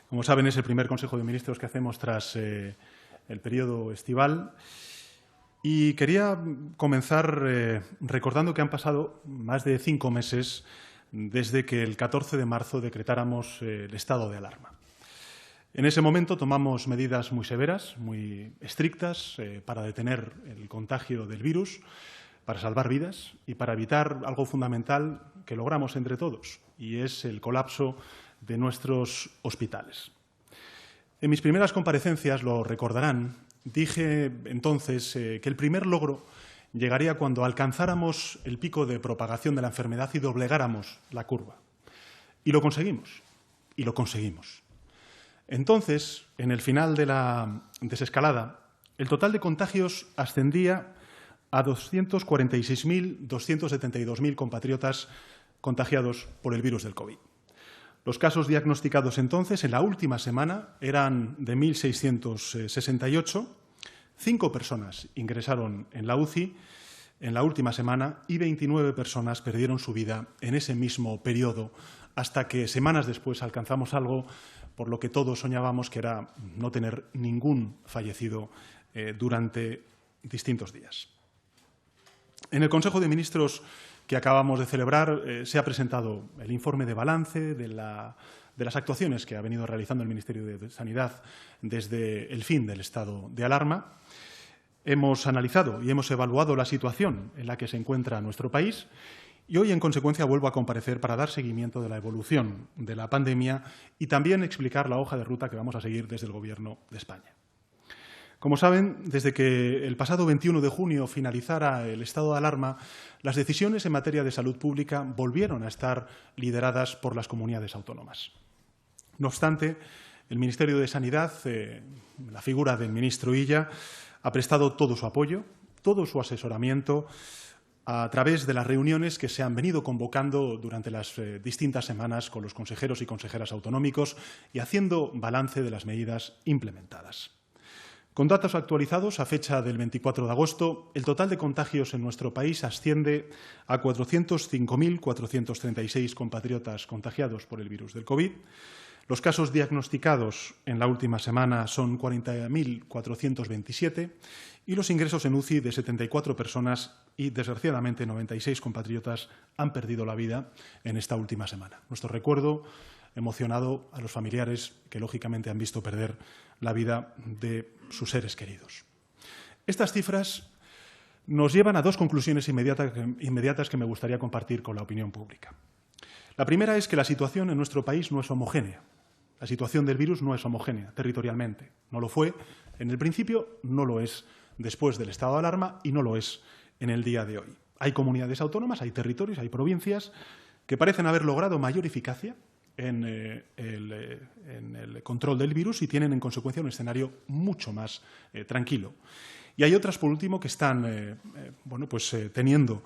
Como saben, es el primer Consejo de Ministros que hacemos tras el periodo estival. Y quería comenzar recordando que han pasado más de 5 meses desde que el 14 de marzo decretáramos el estado de alarma. En ese momento tomamos medidas muy severas, muy estrictas, para detener el contagio del virus, para salvar vidas y para evitar algo fundamental que logramos entre todos, y es el colapso de nuestros hospitales. En mis primeras comparecencias, lo recordarán, dije entonces que el primer logro llegaría cuando alcanzáramos el pico de propagación de la enfermedad y doblegáramos la curva. Y lo conseguimos, y lo conseguimos. Entonces, en el final de la desescalada, el total de contagios ascendía a 246.272.000 compatriotas contagiados por el virus del COVID. Los casos diagnosticados entonces, en la última semana, eran de 1.668. 5 personas ingresaron en la UCI en la última semana y 29 personas perdieron su vida en ese mismo periodo, hasta que semanas después alcanzamos algo por lo que todos soñábamos, que era no tener ningún fallecido durante distintos días. En el Consejo de Ministros que acabamos de celebrar se ha presentado el informe de balance de las actuaciones que ha venido realizando el Ministerio de Sanidad desde el fin del estado de alarma. Hemos analizado y hemos evaluado la situación en la que se encuentra nuestro país y hoy, en consecuencia, vuelvo a comparecer para dar seguimiento de la evolución de la pandemia y también explicar la hoja de ruta que vamos a seguir desde el Gobierno de España. Como saben, desde que el pasado 21 de junio finalizara el estado de alarma, las decisiones en materia de salud pública volvieron a estar lideradas por las comunidades autónomas. No obstante, el Ministerio de Sanidad, la figura del ministro Illa, ha prestado todo su apoyo, todo su asesoramiento a través de las reuniones que se han venido convocando durante las distintas semanas con los consejeros y consejeras autonómicos y haciendo balance de las medidas implementadas. Con datos actualizados, a fecha del 24 de agosto, el total de contagios en nuestro país asciende a 405.436 compatriotas contagiados por el virus del COVID. Los casos diagnosticados en la última semana son 40.427 y los ingresos en UCI de 74 personas y, desgraciadamente, 96 compatriotas han perdido la vida en esta última semana. Nuestro recuerdo emocionado a los familiares que, lógicamente, han visto perder la vida de sus seres queridos. Estas cifras nos llevan a 2 conclusiones inmediatas que me gustaría compartir con la opinión pública. La primera es que la situación en nuestro país no es homogénea. La situación del virus no es homogénea territorialmente. No lo fue en el principio, no lo es después del estado de alarma y no lo es en el día de hoy. Hay comunidades autónomas, hay territorios, hay provincias que parecen haber logrado mayor eficacia en el control del virus y tienen, en consecuencia, un escenario mucho más tranquilo. Y hay otras, por último, que están teniendo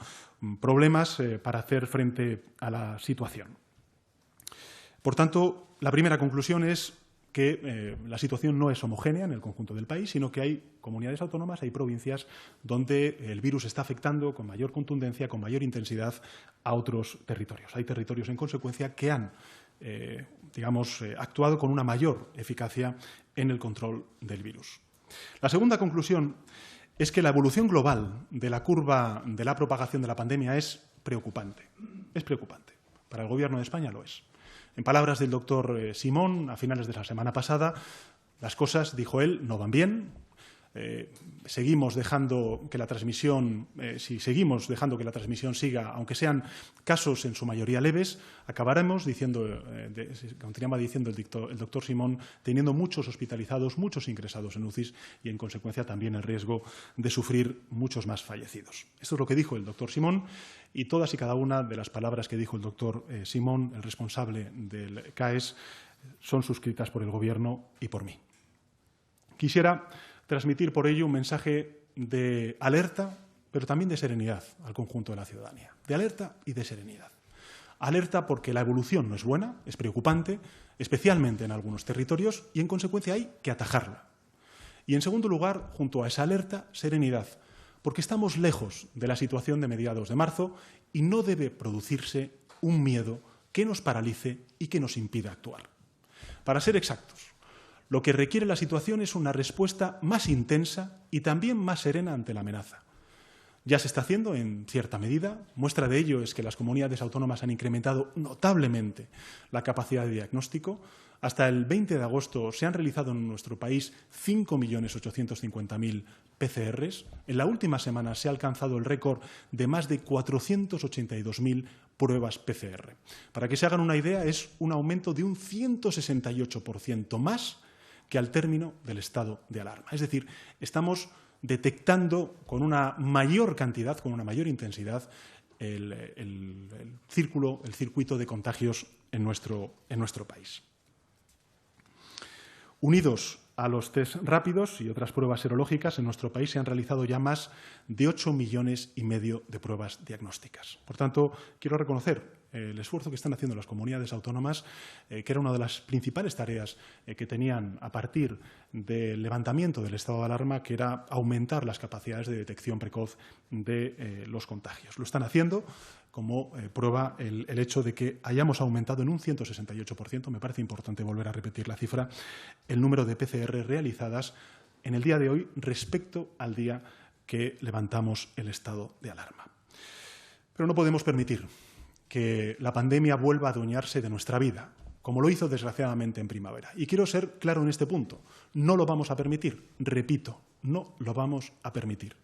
problemas para hacer frente a la situación. Por tanto, la primera conclusión es que la situación no es homogénea en el conjunto del país, sino que hay comunidades autónomas, hay provincias donde el virus está afectando con mayor contundencia, con mayor intensidad a otros territorios. Hay territorios, en consecuencia, que han actuado con una mayor eficacia en el control del virus. La segunda conclusión es que la evolución global de la curva de la propagación de la pandemia es preocupante. Es preocupante. Para el Gobierno de España lo es. En palabras del doctor Simón, a finales de la semana pasada, las cosas, dijo él, no van bien. Seguimos dejando que la transmisión, si seguimos dejando que la transmisión siga, aunque sean casos en su mayoría leves, acabaremos continuaba diciendo el doctor Simón, teniendo muchos hospitalizados, muchos ingresados en UCIs y, en consecuencia, también el riesgo de sufrir muchos más fallecidos. Esto es lo que dijo el doctor Simón y todas y cada una de las palabras que dijo el doctor Simón, el responsable del CAES, son suscritas por el Gobierno y por mí. Quisiera transmitir por ello un mensaje de alerta, pero también de serenidad al conjunto de la ciudadanía. De alerta y de serenidad. Alerta porque la evolución no es buena, es preocupante, especialmente en algunos territorios, y en consecuencia hay que atajarla. Y en segundo lugar, junto a esa alerta, serenidad, porque estamos lejos de la situación de mediados de marzo y no debe producirse un miedo que nos paralice y que nos impida actuar. Para ser exactos, lo que requiere la situación es una respuesta más intensa y también más serena ante la amenaza. Ya se está haciendo en cierta medida. Muestra de ello es que las comunidades autónomas han incrementado notablemente la capacidad de diagnóstico. Hasta el 20 de agosto se han realizado en nuestro país 5.850.000 PCRs. En la última semana se ha alcanzado el récord de más de 482.000 pruebas PCR. Para que se hagan una idea, es un aumento de un 168% más que al término del estado de alarma. Es decir, estamos detectando con una mayor cantidad, con una mayor intensidad, el circuito de contagios en nuestro país. Unidos a los test rápidos y otras pruebas serológicas, en nuestro país se han realizado ya más de 8,5 millones de pruebas diagnósticas. Por tanto, quiero reconocer el esfuerzo que están haciendo las comunidades autónomas, que era una de las principales tareas que tenían a partir del levantamiento del estado de alarma, que era aumentar las capacidades de detección precoz de los contagios. Lo están haciendo, como prueba el hecho de que hayamos aumentado en un 168%, me parece importante volver a repetir la cifra, el número de PCR realizadas en el día de hoy respecto al día que levantamos el estado de alarma. Pero no podemos permitir que la pandemia vuelva a adueñarse de nuestra vida, como lo hizo desgraciadamente en primavera. Y quiero ser claro en este punto, no lo vamos a permitir, repito, no lo vamos a permitir.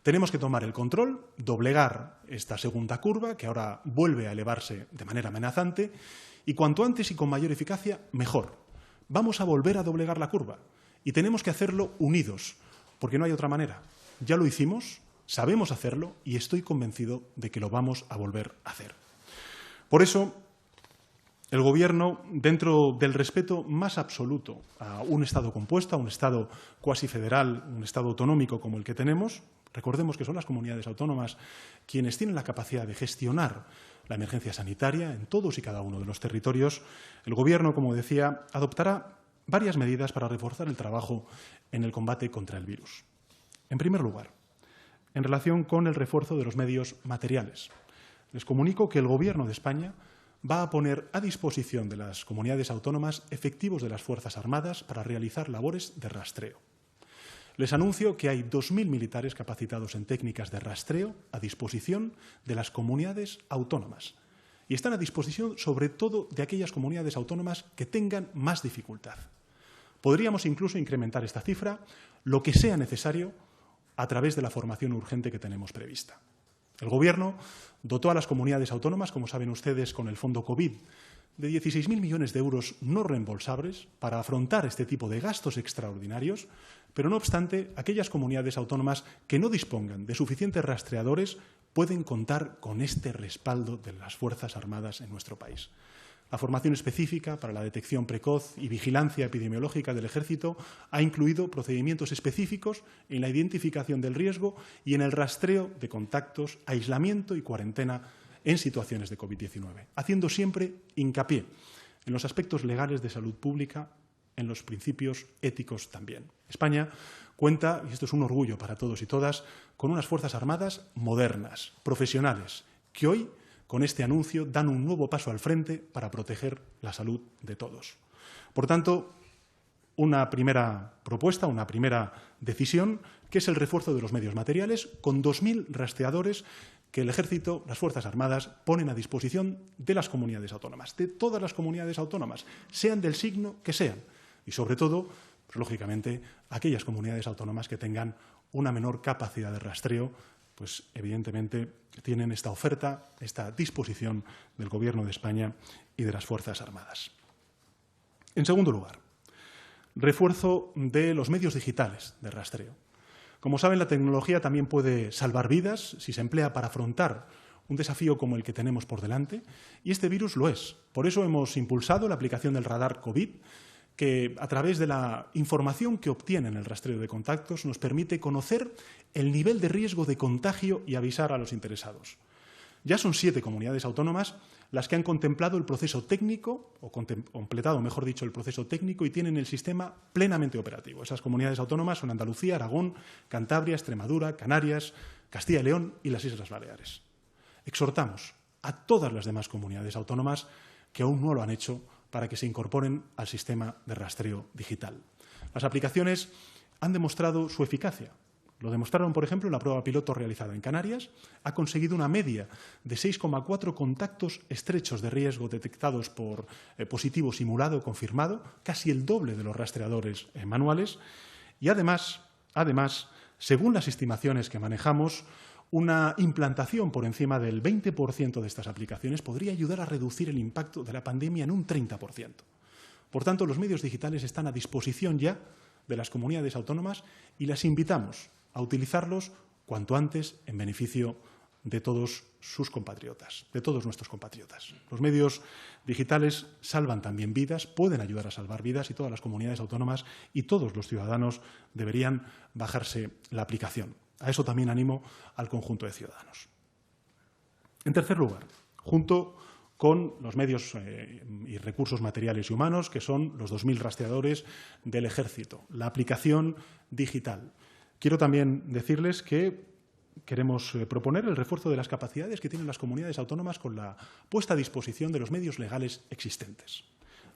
Tenemos que tomar el control, doblegar esta segunda curva, que ahora vuelve a elevarse de manera amenazante, y cuanto antes y con mayor eficacia, mejor. Vamos a volver a doblegar la curva y tenemos que hacerlo unidos, porque no hay otra manera. Ya lo hicimos, sabemos hacerlo y estoy convencido de que lo vamos a volver a hacer. Por eso, el Gobierno, dentro del respeto más absoluto a un Estado compuesto, a un Estado cuasi federal, un Estado autonómico como el que tenemos, recordemos que son las comunidades autónomas quienes tienen la capacidad de gestionar la emergencia sanitaria en todos y cada uno de los territorios, el Gobierno, como decía, adoptará varias medidas para reforzar el trabajo en el combate contra el virus. En primer lugar, en relación con el refuerzo de los medios materiales, les comunico que el Gobierno de España va a poner a disposición de las comunidades autónomas efectivos de las Fuerzas Armadas para realizar labores de rastreo. Les anuncio que hay 2.000 militares capacitados en técnicas de rastreo a disposición de las comunidades autónomas y están a disposición sobre todo de aquellas comunidades autónomas que tengan más dificultad. Podríamos incluso incrementar esta cifra lo que sea necesario a través de la formación urgente que tenemos prevista. El Gobierno dotó a las comunidades autónomas, como saben ustedes, con el Fondo COVID, de 16.000 millones de euros no reembolsables para afrontar este tipo de gastos extraordinarios, pero no obstante, aquellas comunidades autónomas que no dispongan de suficientes rastreadores pueden contar con este respaldo de las Fuerzas Armadas en nuestro país. La formación específica para la detección precoz y vigilancia epidemiológica del Ejército ha incluido procedimientos específicos en la identificación del riesgo y en el rastreo de contactos, aislamiento y cuarentena en situaciones de COVID-19, haciendo siempre hincapié en los aspectos legales de salud pública, en los principios éticos también. España cuenta, y esto es un orgullo para todos y todas, con unas Fuerzas Armadas modernas, profesionales, que hoy, con este anuncio, dan un nuevo paso al frente para proteger la salud de todos. Por tanto, una primera propuesta, una primera decisión, que es el refuerzo de los medios materiales, con 2.000 rastreadores que el Ejército, las Fuerzas Armadas, ponen a disposición de las comunidades autónomas, de todas las comunidades autónomas, sean del signo que sean. Y, sobre todo, pues, lógicamente, aquellas comunidades autónomas que tengan una menor capacidad de rastreo, pues evidentemente tienen esta oferta, esta disposición del Gobierno de España y de las Fuerzas Armadas. En segundo lugar, refuerzo de los medios digitales de rastreo. Como saben, la tecnología también puede salvar vidas si se emplea para afrontar un desafío como el que tenemos por delante, y este virus lo es. Por eso hemos impulsado la aplicación del radar COVID, que a través de la información que obtiene en el rastreo de contactos nos permite conocer el nivel de riesgo de contagio y avisar a los interesados. Ya son 7 comunidades autónomas las que han contemplado el proceso técnico, o completado, mejor dicho, el proceso técnico y tienen el sistema plenamente operativo. Esas comunidades autónomas son Andalucía, Aragón, Cantabria, Extremadura, Canarias, Castilla y León y las Islas Baleares. Exhortamos a todas las demás comunidades autónomas que aún no lo han hecho para que se incorporen al sistema de rastreo digital. Las aplicaciones han demostrado su eficacia. Lo demostraron, por ejemplo, en la prueba piloto realizada en Canarias. Ha conseguido una media de 6,4 contactos estrechos de riesgo detectados por positivo simulado confirmado, casi el doble de los rastreadores manuales. Y además, según las estimaciones que manejamos, una implantación por encima del 20% de estas aplicaciones podría ayudar a reducir el impacto de la pandemia en un 30%. Por tanto, los medios digitales están a disposición ya de las comunidades autónomas y las invitamos a utilizarlos cuanto antes en beneficio de todos sus compatriotas, de todos nuestros compatriotas. Los medios digitales salvan también vidas, pueden ayudar a salvar vidas y todas las comunidades autónomas y todos los ciudadanos deberían bajarse la aplicación. A eso también animo al conjunto de ciudadanos. En tercer lugar, junto con los medios y recursos materiales y humanos, que son los 2.000 rastreadores del Ejército, la aplicación digital. Quiero también decirles que queremos proponer el refuerzo de las capacidades que tienen las comunidades autónomas con la puesta a disposición de los medios legales existentes.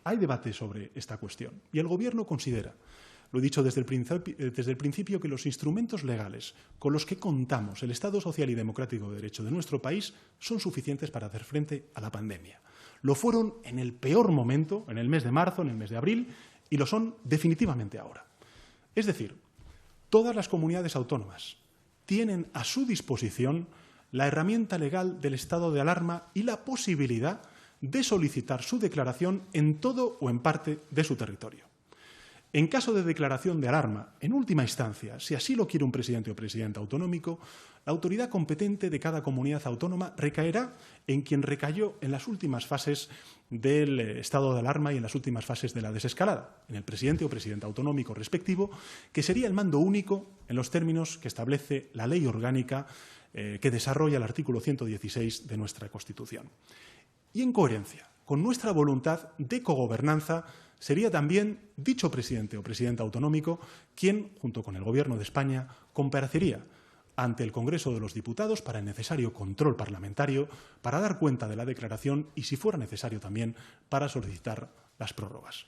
Hay debate sobre esta cuestión y el Gobierno considera, lo he dicho desde el principio, que los instrumentos legales con los que contamos el Estado social y democrático de derecho de nuestro país son suficientes para hacer frente a la pandemia. Lo fueron en el peor momento, en el mes de marzo, en el mes de abril, y lo son definitivamente ahora. Es decir, todas las comunidades autónomas tienen a su disposición la herramienta legal del estado de alarma y la posibilidad de solicitar su declaración en todo o en parte de su territorio. En caso de declaración de alarma, en última instancia, si así lo quiere un presidente o presidenta autonómico, la autoridad competente de cada comunidad autónoma recaerá en quien recayó en las últimas fases del estado de alarma y en las últimas fases de la desescalada, en el presidente o presidenta autonómico respectivo, que sería el mando único en los términos que establece la ley orgánica que desarrolla el artículo 116 de nuestra Constitución. Y en coherencia con nuestra voluntad de cogobernanza, sería también dicho presidente o presidenta autonómico quien, junto con el Gobierno de España, comparecería ante el Congreso de los Diputados para el necesario control parlamentario, para dar cuenta de la declaración y, si fuera necesario también, para solicitar las prórrogas.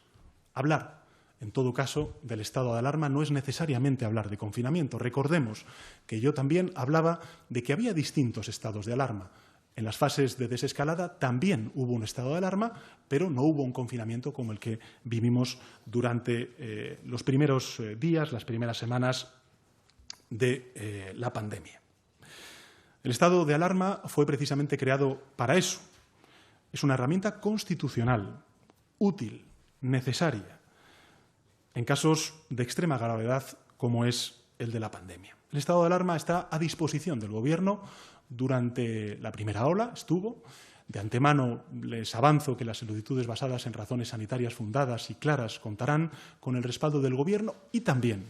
Hablar, en todo caso, del estado de alarma no es necesariamente hablar de confinamiento. Recordemos que yo también hablaba de que había distintos estados de alarma. En las fases de desescalada también hubo un estado de alarma, pero no hubo un confinamiento como el que vivimos durante los primeros días, las primeras semanas de la pandemia. El estado de alarma fue precisamente creado para eso. Es una herramienta constitucional, útil, necesaria, en casos de extrema gravedad como es el de la pandemia. El estado de alarma está a disposición del Gobierno. Durante la primera ola estuvo. De antemano les avanzo que las solicitudes basadas en razones sanitarias fundadas y claras contarán con el respaldo del Gobierno y también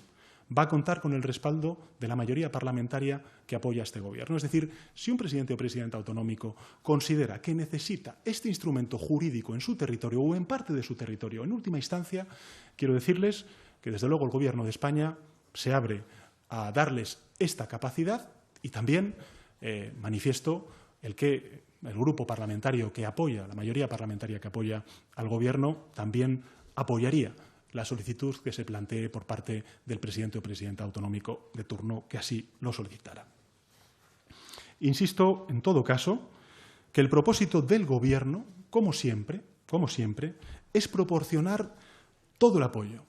va a contar con el respaldo de la mayoría parlamentaria que apoya a este Gobierno. Es decir, si un presidente o presidenta autonómico considera que necesita este instrumento jurídico en su territorio o en parte de su territorio, en última instancia, quiero decirles que desde luego el Gobierno de España se abre a darles esta capacidad y también manifiesto el que el grupo parlamentario que apoya, la mayoría parlamentaria que apoya al Gobierno, también apoyaría la solicitud que se plantee por parte del presidente o presidenta autonómico de turno que así lo solicitara. Insisto, en todo caso, que el propósito del Gobierno, como siempre, es proporcionar todo el apoyo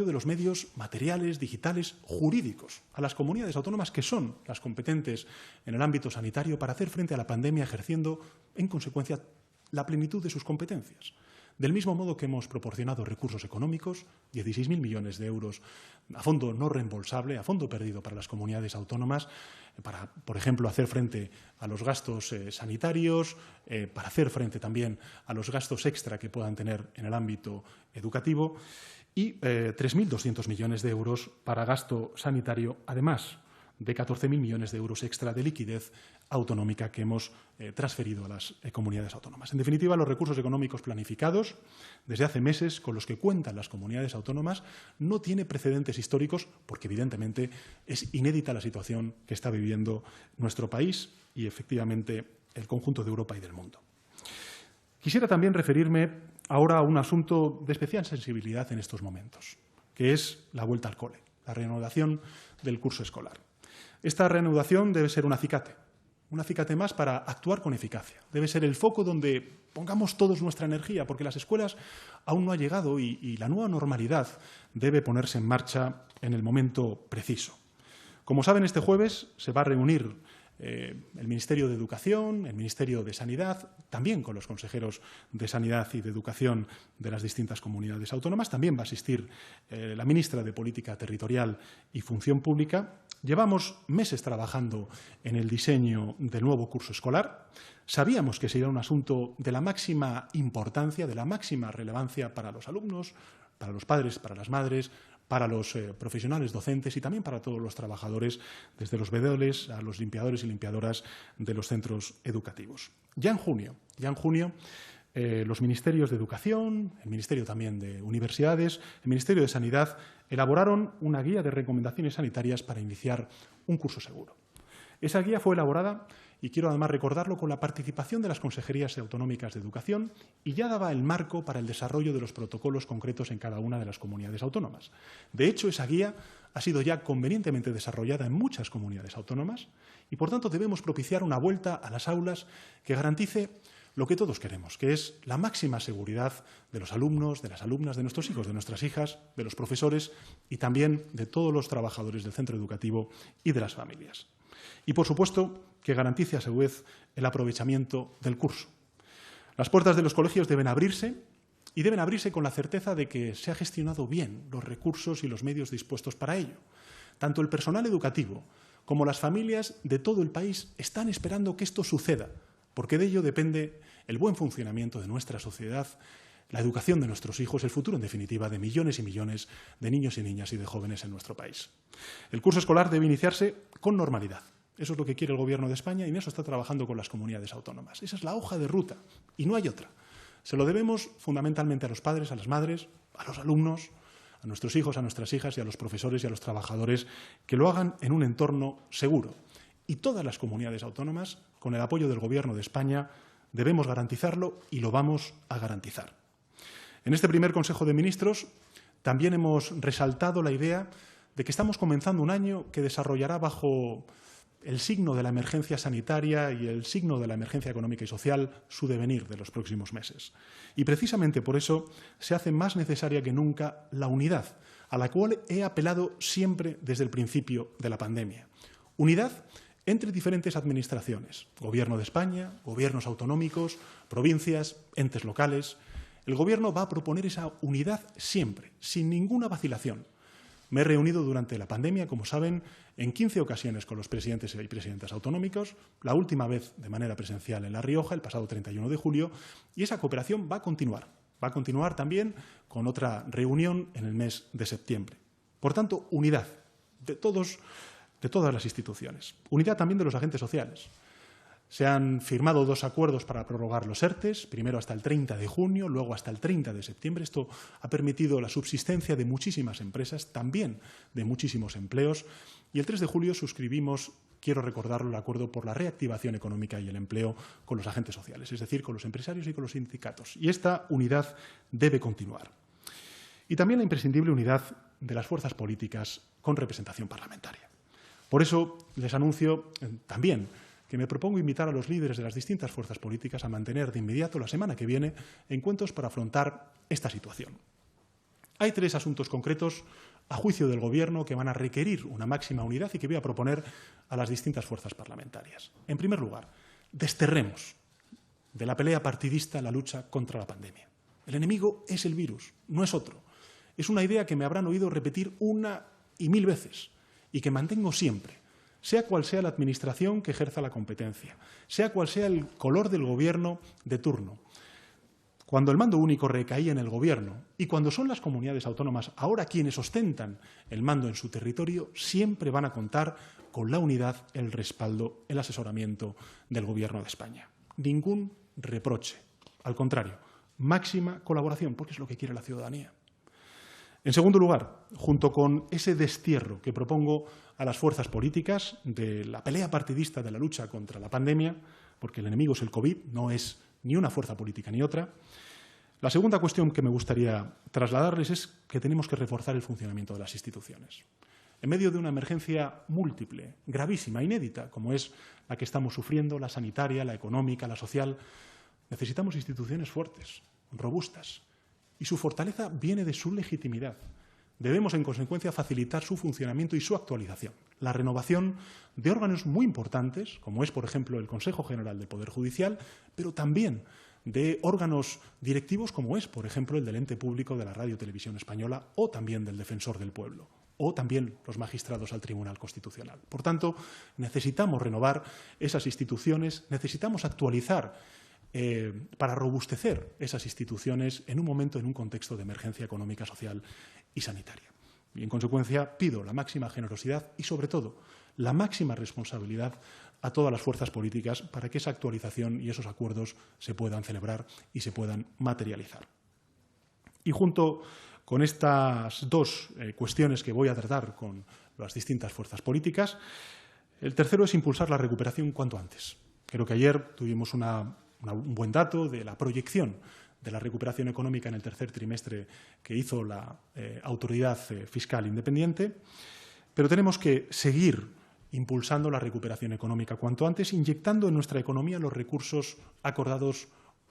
de los medios materiales, digitales, jurídicos a las comunidades autónomas que son las competentes en el ámbito sanitario para hacer frente a la pandemia, ejerciendo, en consecuencia, la plenitud de sus competencias. Del mismo modo que hemos proporcionado recursos económicos, 16.000 millones de euros a fondo no reembolsable, a fondo perdido para las comunidades autónomas, para, por ejemplo, hacer frente a los gastos sanitarios, para hacer frente también a los gastos extra que puedan tener en el ámbito educativo, y 3.200 millones de euros para gasto sanitario, además de 14.000 millones de euros extra de liquidez autonómica que hemos transferido a las comunidades autónomas. En definitiva, los recursos económicos planificados desde hace meses con los que cuentan las comunidades autónomas no tiene precedentes históricos porque, evidentemente, es inédita la situación que está viviendo nuestro país y, efectivamente, el conjunto de Europa y del mundo. Quisiera también referirme ahora a un asunto de especial sensibilidad en estos momentos, que es la vuelta al cole, la reanudación del curso escolar. Esta reanudación debe ser un acicate más para actuar con eficacia. Debe ser el foco donde pongamos todos nuestra energía, porque las escuelas aún no han llegado y la nueva normalidad debe ponerse en marcha en el momento preciso. Como saben, este jueves se va a reunir el Ministerio de Educación, el Ministerio de Sanidad, también con los consejeros de Sanidad y de Educación de las distintas comunidades autónomas. También va a asistir la ministra de Política Territorial y Función Pública. Llevamos meses trabajando en el diseño del nuevo curso escolar. Sabíamos que sería un asunto de la máxima importancia, de la máxima relevancia para los alumnos, para los padres, para las madres, para los profesionales docentes y también para todos los trabajadores, desde los veedores a los limpiadores y limpiadoras de los centros educativos. Ya en junio, los ministerios de Educación, el Ministerio también de Universidades, el Ministerio de Sanidad elaboraron una guía de recomendaciones sanitarias para iniciar un curso seguro. Esa guía fue elaborada, y quiero además recordarlo, con la participación de las consejerías autonómicas de educación y ya daba el marco para el desarrollo de los protocolos concretos en cada una de las comunidades autónomas. De hecho, esa guía ha sido ya convenientemente desarrollada en muchas comunidades autónomas y, por tanto, debemos propiciar una vuelta a las aulas que garantice lo que todos queremos, que es la máxima seguridad de los alumnos, de las alumnas, de nuestros hijos, de nuestras hijas, de los profesores y también de todos los trabajadores del centro educativo y de las familias. Y, por supuesto, que garantice a su vez el aprovechamiento del curso. Las puertas de los colegios deben abrirse y deben abrirse con la certeza de que se han gestionado bien los recursos y los medios dispuestos para ello. Tanto el personal educativo como las familias de todo el país están esperando que esto suceda, porque de ello depende el buen funcionamiento de nuestra sociedad, la educación de nuestros hijos, el futuro, en definitiva, de millones y millones de niños y niñas y de jóvenes en nuestro país. El curso escolar debe iniciarse con normalidad. Eso es lo que quiere el Gobierno de España y en eso está trabajando con las comunidades autónomas. Esa es la hoja de ruta y no hay otra. Se lo debemos fundamentalmente a los padres, a las madres, a los alumnos, a nuestros hijos, a nuestras hijas y a los profesores y a los trabajadores que lo hagan en un entorno seguro. Y todas las comunidades autónomas, con el apoyo del Gobierno de España, debemos garantizarlo y lo vamos a garantizar. En este primer Consejo de Ministros también hemos resaltado la idea de que estamos comenzando un año que desarrollará bajo el signo de la emergencia sanitaria y el signo de la emergencia económica y social su devenir de los próximos meses. Y precisamente por eso se hace más necesaria que nunca la unidad, a la cual he apelado siempre desde el principio de la pandemia. Unidad entre diferentes administraciones, Gobierno de España, gobiernos autonómicos, provincias, entes locales. El Gobierno va a proponer esa unidad siempre, sin ninguna vacilación. Me he reunido durante la pandemia, como saben, en 15 ocasiones con los presidentes y presidentas autonómicos, la última vez de manera presencial en La Rioja, el pasado 31 de julio, y esa cooperación va a continuar. Va a continuar también con otra reunión en el mes de septiembre. Por tanto, unidad de todas las instituciones. Unidad también de los agentes sociales. Se han firmado 2 acuerdos para prorrogar los ERTEs, primero hasta el 30 de junio, luego hasta el 30 de septiembre. Esto ha permitido la subsistencia de muchísimas empresas, también de muchísimos empleos. Y el 3 de julio suscribimos, quiero recordarlo, el acuerdo por la reactivación económica y el empleo con los agentes sociales, es decir, con los empresarios y con los sindicatos. Y esta unidad debe continuar. Y también la imprescindible unidad de las fuerzas políticas con representación parlamentaria. Por eso les anuncio también que me propongo invitar a los líderes de las distintas fuerzas políticas a mantener de inmediato la semana que viene encuentros para afrontar esta situación. Hay 3 asuntos concretos, a juicio del Gobierno, que van a requerir una máxima unidad y que voy a proponer a las distintas fuerzas parlamentarias. En primer lugar, desterremos de la pelea partidista la lucha contra la pandemia. El enemigo es el virus, no es otro. Es una idea que me habrán oído repetir 1 y 1000 veces y que mantengo siempre. Sea cual sea la administración que ejerza la competencia, sea cual sea el color del Gobierno de turno. Cuando el mando único recaía en el Gobierno y cuando son las comunidades autónomas ahora quienes ostentan el mando en su territorio, siempre van a contar con la unidad, el respaldo, el asesoramiento del Gobierno de España. Ningún reproche. Al contrario, máxima colaboración, porque es lo que quiere la ciudadanía. En segundo lugar, junto con ese destierro que propongo a las fuerzas políticas de la pelea partidista de la lucha contra la pandemia, porque el enemigo es el COVID, no es ni una fuerza política ni otra, La segunda cuestión que me gustaría trasladarles es que tenemos que reforzar el funcionamiento de las instituciones. En medio de una emergencia múltiple, gravísima, inédita, como es la que estamos sufriendo, la sanitaria, la económica, la social, necesitamos instituciones fuertes, robustas, y su fortaleza viene de su legitimidad. Debemos, en consecuencia, facilitar su funcionamiento y su actualización. La renovación de órganos muy importantes, como es, por ejemplo, el Consejo General del Poder Judicial, pero también de órganos directivos, como es, por ejemplo, el del ente público de la Radio Televisión Española o también del Defensor del Pueblo, o también los magistrados al Tribunal Constitucional. Por tanto, necesitamos renovar esas instituciones, necesitamos actualizar para robustecer esas instituciones en un momento, en un contexto de emergencia económica, social y sanitaria. Y, en consecuencia, pido la máxima generosidad y, sobre todo, la máxima responsabilidad a todas las fuerzas políticas para que esa actualización y esos acuerdos se puedan celebrar y se puedan materializar. Y junto con estas dos cuestiones que voy a tratar con las distintas fuerzas políticas, el tercero es impulsar la recuperación cuanto antes. Creo que ayer tuvimos un buen dato de la proyección de la recuperación económica en el tercer trimestre que hizo la Autoridad Fiscal Independiente, pero tenemos que seguir impulsando la recuperación económica cuanto antes, inyectando en nuestra economía los recursos acordados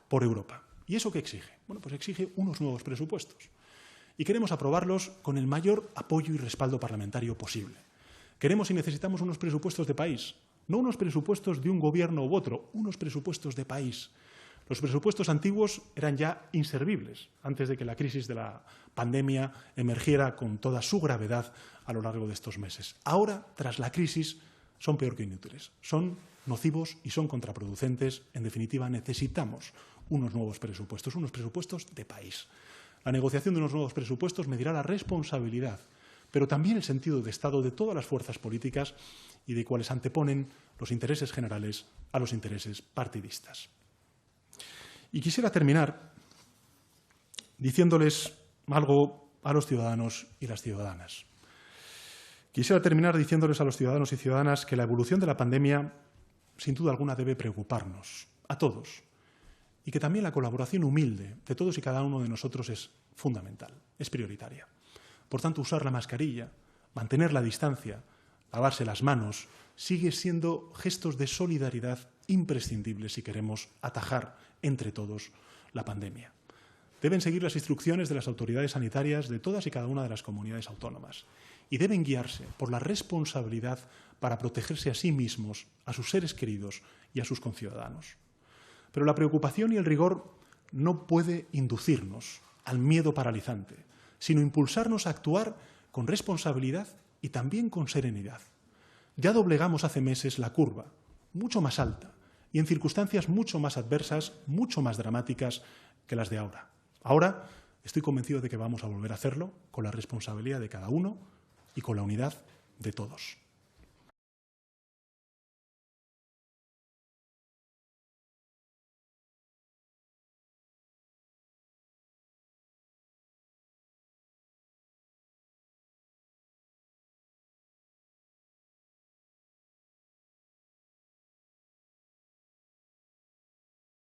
por Europa. ¿Y eso qué exige? Bueno, pues exige unos nuevos presupuestos. Y queremos aprobarlos con el mayor apoyo y respaldo parlamentario posible. Queremos y necesitamos unos presupuestos de país, no unos presupuestos de un gobierno u otro, unos presupuestos de país. Los presupuestos antiguos eran ya inservibles antes de que la crisis de la pandemia emergiera con toda su gravedad a lo largo de estos meses. Ahora, tras la crisis, son peor que inútiles, son nocivos y son contraproducentes. En definitiva, necesitamos unos nuevos presupuestos de país. La negociación de unos nuevos presupuestos medirá la responsabilidad, pero también el sentido de Estado de todas las fuerzas políticas y de quienes anteponen los intereses generales a los intereses partidistas. Y quisiera terminar diciéndoles algo a los ciudadanos y las ciudadanas. Quisiera terminar diciéndoles a los ciudadanos y ciudadanas que la evolución de la pandemia, sin duda alguna, debe preocuparnos a todos y que también la colaboración humilde de todos y cada uno de nosotros es fundamental, es prioritaria. Por tanto, usar la mascarilla, mantener la distancia, lavarse las manos, sigue siendo gestos de solidaridad imprescindibles si queremos atajar entre todos la pandemia. Deben seguir las instrucciones de las autoridades sanitarias de todas y cada una de las comunidades autónomas y deben guiarse por la responsabilidad para protegerse a sí mismos, a sus seres queridos y a sus conciudadanos. Pero la preocupación y el rigor no puede inducirnos al miedo paralizante, sino impulsarnos a actuar con responsabilidad y también con serenidad. Ya doblegamos hace meses la curva, mucho más alta y en circunstancias mucho más adversas, mucho más dramáticas que las de ahora. Ahora estoy convencido de que vamos a volver a hacerlo con la responsabilidad de cada uno y con la unidad de todos.